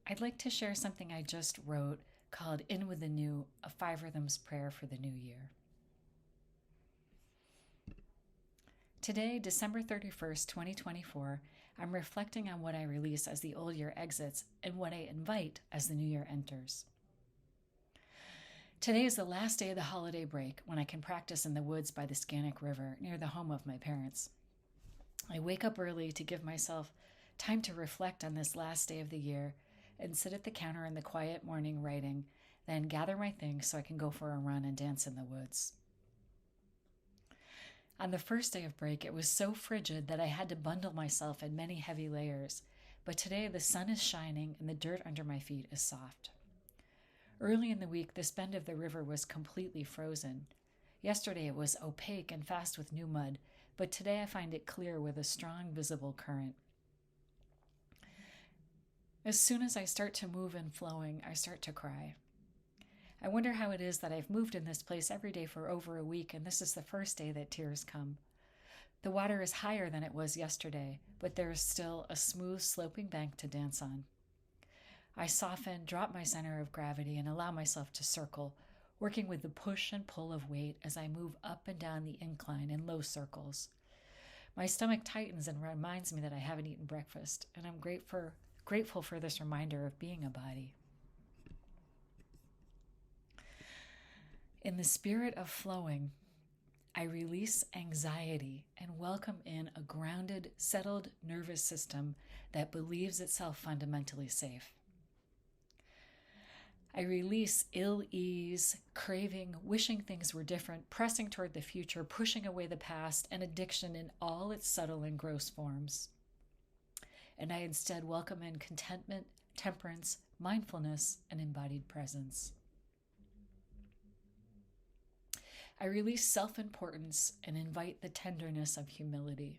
I'd like to share something I just wrote called In with the New, a 5 Rhythms prayer for the new year. Today, December 31st, 2024, I'm reflecting on what I release as the old year exits and what I invite as the new year enters. Today is the last day of the holiday break when I can practice in the woods by the Scannick River near the home of my parents. I wake up early to give myself time to reflect on this last day of the year and sit at the counter in the quiet morning writing, then gather my things so I can go for a run and dance in the woods. On the first day of break, it was so frigid that I had to bundle myself in many heavy layers, but today the sun is shining and the dirt under my feet is soft. Early in the week, this bend of the river was completely frozen. Yesterday it was opaque and fast with new mud, but today I find it clear with a strong visible current. As soon as I start to move and flowing, I start to cry. I wonder how it is that I've moved in this place every day for over a week, and this is the first day that tears come. The water is higher than it was yesterday, but there is still a smooth, sloping bank to dance on. I soften, drop my center of gravity, and allow myself to circle, working with the push and pull of weight as I move up and down the incline in low circles. My stomach tightens and reminds me that I haven't eaten breakfast, and I'm grateful for this reminder of being a body. In the spirit of flowing, I release anxiety and welcome in a grounded, settled nervous system that believes itself fundamentally safe. I release ill ease, craving, wishing things were different, pressing toward the future, pushing away the past, and addiction in all its subtle and gross forms. And I instead welcome in contentment, temperance, mindfulness, and embodied presence. I release self-importance and invite the tenderness of humility.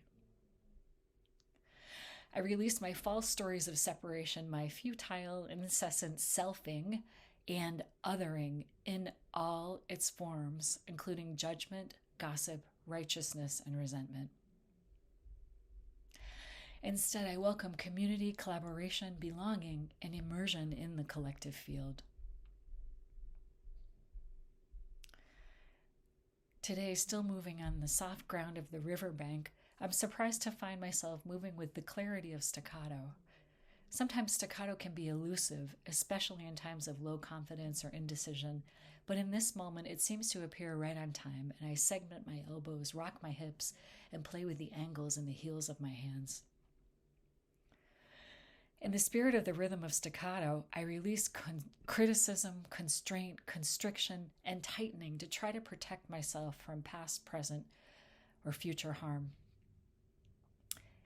I release my false stories of separation, my futile, incessant selfing and othering in all its forms, including judgment, gossip, righteousness, and resentment. Instead, I welcome community, collaboration, belonging, and immersion in the collective field. Today, still moving on the soft ground of the riverbank, I'm surprised to find myself moving with the clarity of staccato. Sometimes staccato can be elusive, especially in times of low confidence or indecision, but in this moment it seems to appear right on time, and I segment my elbows, rock my hips, and play with the angles in the heels of my hands. In the spirit of the rhythm of staccato, I release criticism, constraint, constriction, and tightening to try to protect myself from past, present, or future harm.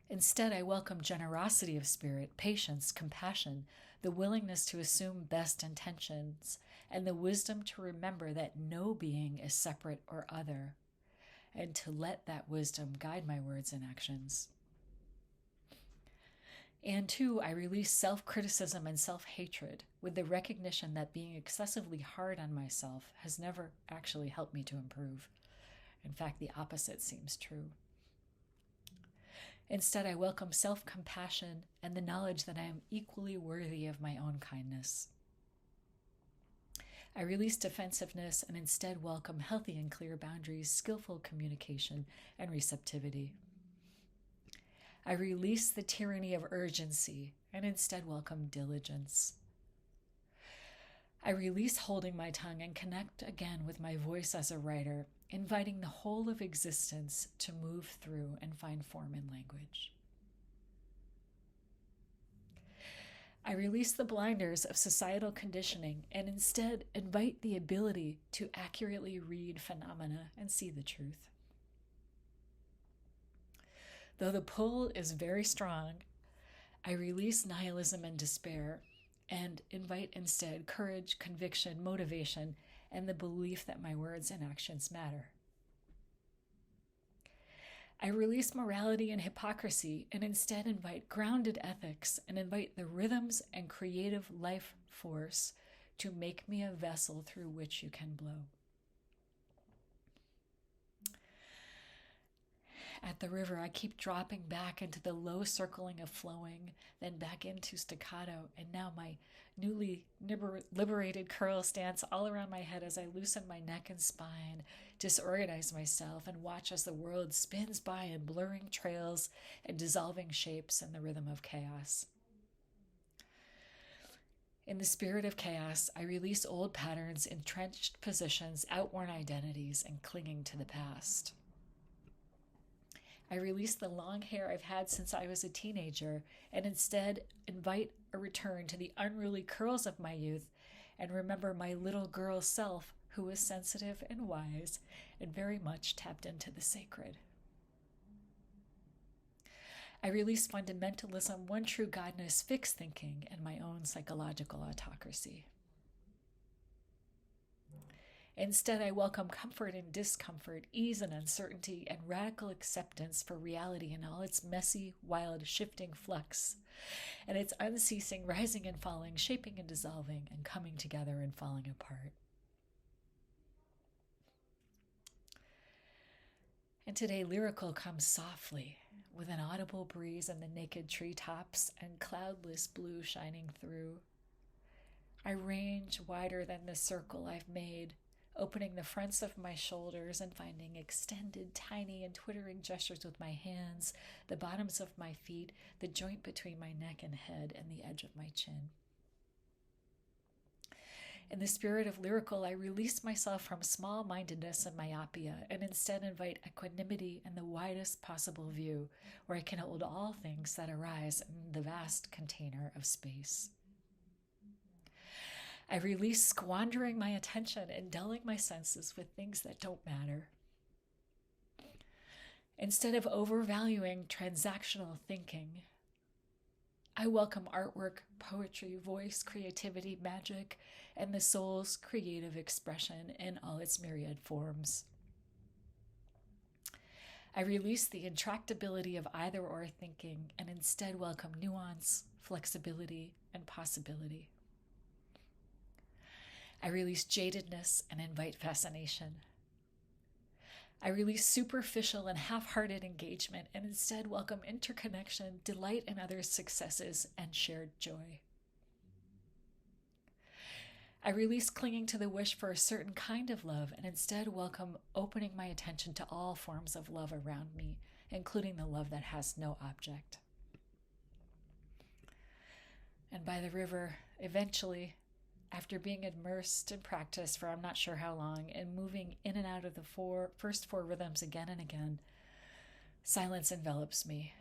Instead, I welcome generosity of spirit, patience, compassion, the willingness to assume best intentions, and the wisdom to remember that no being is separate or other, and to let that wisdom guide my words and actions. And two, I release self-criticism and self-hatred with the recognition that being excessively hard on myself has never actually helped me to improve. In fact, the opposite seems true. Instead, I welcome self-compassion and the knowledge that I am equally worthy of my own kindness. I release defensiveness and instead welcome healthy and clear boundaries, skillful communication, and receptivity. I release the tyranny of urgency and instead welcome diligence. I release holding my tongue and connect again with my voice as a writer, inviting the whole of existence to move through and find form in language. I release the blinders of societal conditioning and instead invite the ability to accurately read phenomena and see the truth. Though the pull is very strong, I release nihilism and despair and invite instead courage, conviction, motivation, and the belief that my words and actions matter. I release morality and hypocrisy and instead invite grounded ethics and invite the rhythms and creative life force to make me a vessel through which you can blow. At the river, I keep dropping back into the low circling of flowing, then back into staccato, and now my newly liberated curls dance all around my head as I loosen my neck and spine, disorganize myself, and watch as the world spins by in blurring trails and dissolving shapes in the rhythm of chaos. In the spirit of chaos, I release old patterns, entrenched positions, outworn identities, and clinging to the past. I release the long hair I've had since I was a teenager and instead invite a return to the unruly curls of my youth and remember my little girl self who was sensitive and wise and very much tapped into the sacred. I release fundamentalism, one true godness, fixed thinking, and my own psychological autocracy. Instead, I welcome comfort and discomfort, ease and uncertainty, and radical acceptance for reality in all its messy, wild, shifting flux, and its unceasing rising and falling, shaping and dissolving, and coming together and falling apart. And today, lyrical comes softly, with an audible breeze and the naked treetops and cloudless blue shining through. I range wider than the circle I've made, opening the fronts of my shoulders and finding extended, tiny, and twittering gestures with my hands, the bottoms of my feet, the joint between my neck and head, and the edge of my chin. In the spirit of lyrical, I release myself from small-mindedness and myopia and instead invite equanimity and the widest possible view, where I can hold all things that arise in the vast container of space. I release squandering my attention and dulling my senses with things that don't matter. Instead of overvaluing transactional thinking, I welcome artwork, poetry, voice, creativity, magic, and the soul's creative expression in all its myriad forms. I release the intractability of either-or thinking and instead welcome nuance, flexibility, and possibility. I release jadedness and invite fascination. I release superficial and half-hearted engagement and instead welcome interconnection, delight in others' successes, and shared joy. I release clinging to the wish for a certain kind of love and instead welcome opening my attention to all forms of love around me, including the love that has no object. And by the river, eventually, after being immersed in practice for I'm not sure how long and moving in and out of the first four rhythms again and again, silence envelops me.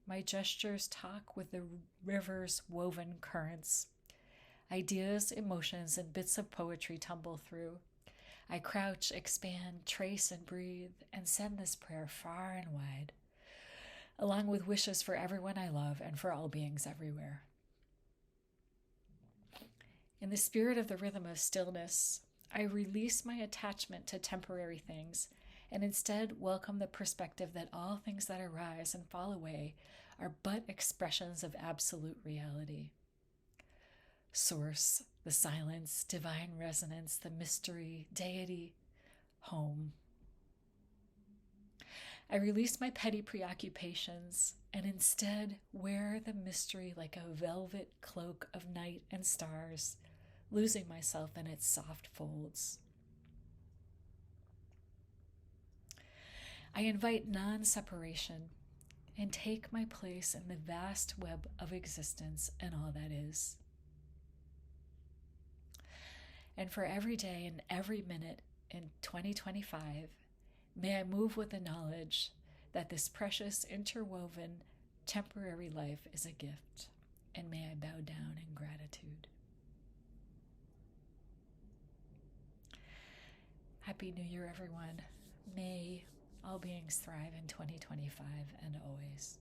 My gestures talk with the river's woven currents. Ideas, emotions, and bits of poetry tumble through. I crouch, expand, trace, and breathe, and send this prayer far and wide, along with wishes for everyone I love and for all beings everywhere. In the spirit of the rhythm of stillness, I release my attachment to temporary things and instead welcome the perspective that all things that arise and fall away are but expressions of absolute reality. Source, the silence, divine resonance, the mystery, deity, home. I release my petty preoccupations and instead wear the mystery like a velvet cloak of night and stars, losing myself in its soft folds. I invite non-separation and take my place in the vast web of existence and all that is. And for every day and every minute in 2025, may I move with the knowledge that this precious, interwoven, temporary life is a gift, and may I bow down in gratitude. Happy New Year, everyone. May all beings thrive in 2025 and always.